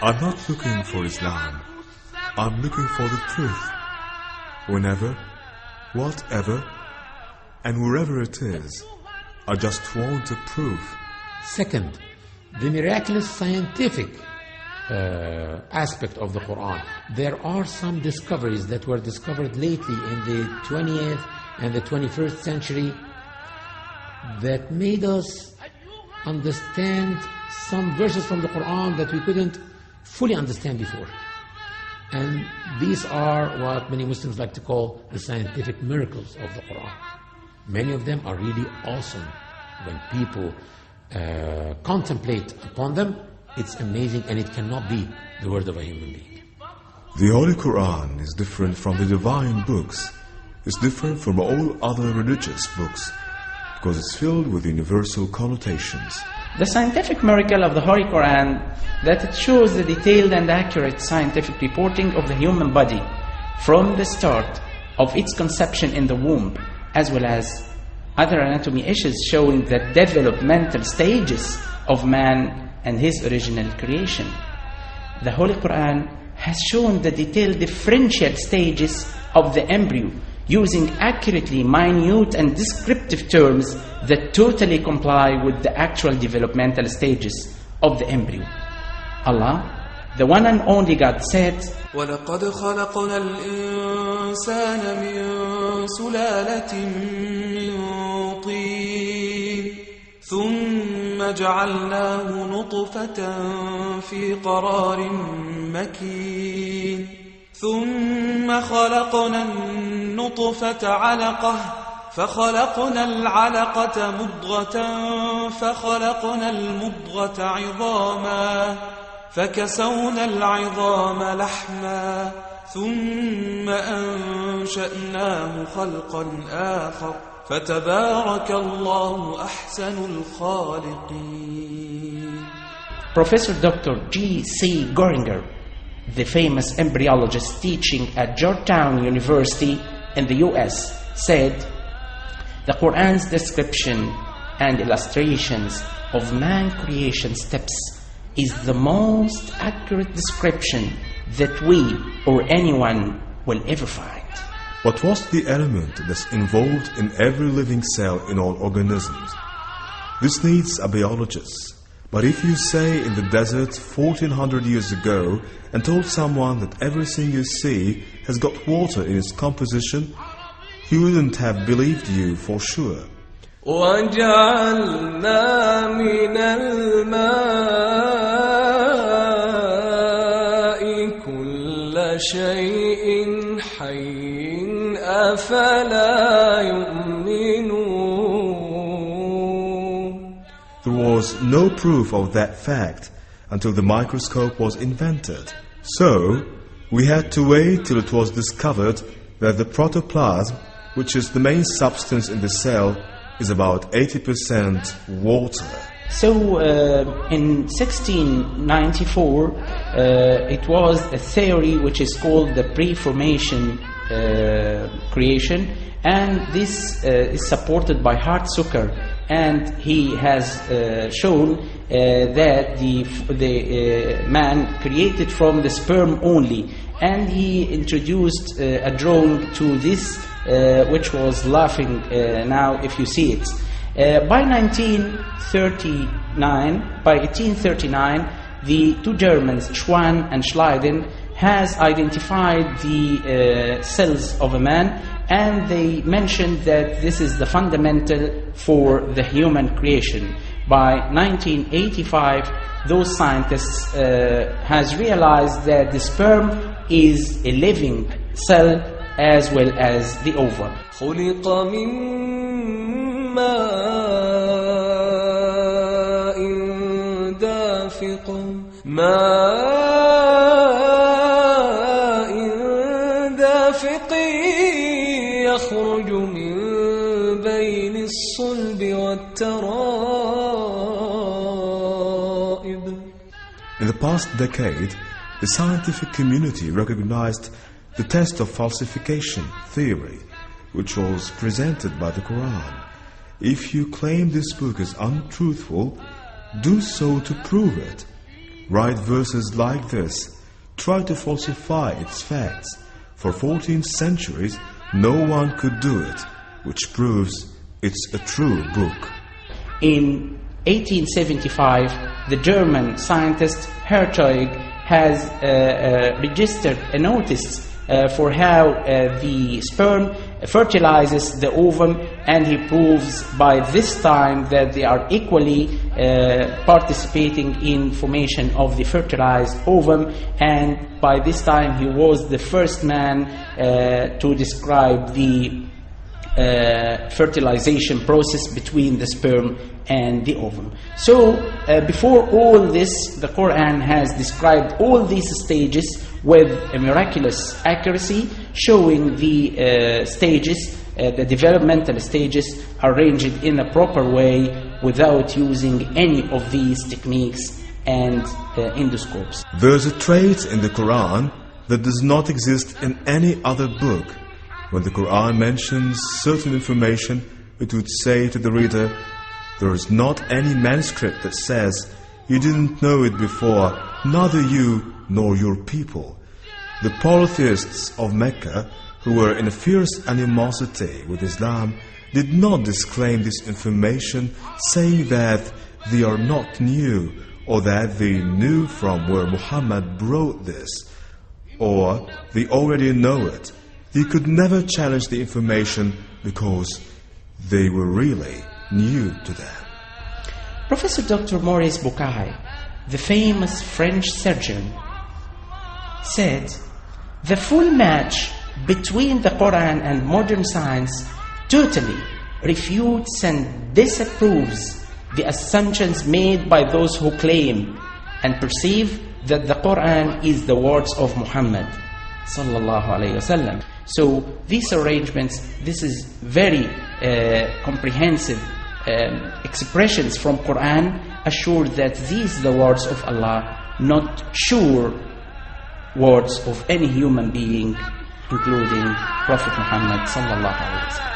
I'm not looking for Islam. I'm looking for the truth. Whenever, whatever, and wherever it is, I just want a proof. Second, the miraculous scientific aspect of the Quran. There are some discoveries that were discovered lately in the 20th and the 21st century that made us understand some verses from the Quran that we couldn't fully understand before. And these are what many Muslims like to call the scientific miracles of the Quran. Many of them are really awesome. When people contemplate upon them, it's amazing, and it cannot be the word of a human being. The Holy Quran is different from the divine books. It's different from all other religious books because it's filled with universal connotations. The scientific miracle of the Holy Quran, that it shows the detailed and accurate scientific reporting of the human body from the start of its conception in the womb, as well as other anatomy issues showing the developmental stages of man and his original creation. The Holy Quran has shown the detailed differential stages of the embryo using accurately minute and descriptive terms that totally comply with the actual developmental stages of the embryo. Allah, the one and only God, said, وَلَقَدْ خَلَقْنَا الْإِنسَانَ مِنْ سُلَالَةٍ مِنْ طِينٍ ثُمَّ جَعَلْنَاهُ نُطْفَةً فِي قَرَارٍ مَكِينٍ ثُمَّ خَلَقْنَا النُّطْفَةَ عَلَقَةً فَخَلَقْنَا الْعَلَقَةَ مُضْغَةً فَخَلَقْنَا الْمُضْغَةَ عِظَامًا فَكَسَوْنَا الْعِظَامَ لَحْمًا ثُمَّ أَنشَأْنَاهُ خَلْقًا آخَرَ فَتَبَارَكَ اللَّهُ أَحْسَنُ الْخَالِقِينَ. Professor Dr. G.C. Goringer, the famous embryologist teaching at Georgetown University in the US, said, the Quran's description and illustrations of man creation steps is the most accurate description that we or anyone will ever find. But what's the element that's involved in every living cell in all organisms? This needs a biologist. But if you say in the desert 1400 years ago and told someone that everything you see has got water in its composition, he wouldn't have believed you for sure. وَجَعَلْنَا مِنَ الْمَاءِ كُلَّ شَيْءٍ حَيٍّ أَفَلَا يُؤْمِنُونَ. There was no proof of that fact until the microscope was invented. So, we had to wait till it was discovered that the protoplasm, which is the main substance in the cell, is about 80% water. So in 1694 it was a theory which is called the pre-formation creation, and this is supported by Hart Zucker, and he has shown that the man created from the sperm only, and he introduced a drawing to this which was laughing now if you see it. By 1839, the two Germans, Schwann and Schleiden, has identified the cells of a man, and they mentioned that this is the fundamental for the human creation. By 1985, those scientists has realized that the sperm is a living cell as well as the ovum. خُلِقَ مِن مَاءٍ دَافِقٍ يَخْرُجُ مِن بَيْنِ الصُّلْبِ وَالتَّرَائِبِ. In the past decade, the scientific community recognized the test of falsification theory, which was presented by the Quran. If you claim this book is untruthful, do so to prove it. write verses like this, try to falsify its facts. For 14 centuries, no one could do it, which proves it's a true book. In 1875, the German scientist Hertog has registered a notice for how the sperm fertilizes the ovum, and he proves by this time that they are equally participating in formation of the fertilized ovum, and by this time he was the first man to describe the fertilization process between the sperm and the ovum. So before all this, the Quran has described all these stages with a miraculous accuracy, showing the stages, the developmental stages arranged in a proper way without using any of these techniques and endoscopes. There's a trait in the Quran that does not exist in any other book. When the Quran mentions certain information, it would say to the reader, there is not any manuscript that says, you didn't know it before, neither you nor your people. The polytheists of Mecca, who were in a fierce animosity with Islam, did not disclaim this information, saying that they are not new, or that they knew from where Muhammad brought this, or they already know it. They could never challenge the information because they were really new to them. Professor Dr. Maurice Bucaille, the famous French surgeon, said, the full match between the Quran and modern science totally refutes and disapproves the assumptions made by those who claim and perceive that the Quran is the words of Muhammad sallallahu alayhi wasallam. So these arrangements, this is very comprehensive expressions from Quran, assure that these are the words of Allah, not sure words of any human being, including Prophet Muhammad sallallahu alayhi wasallam.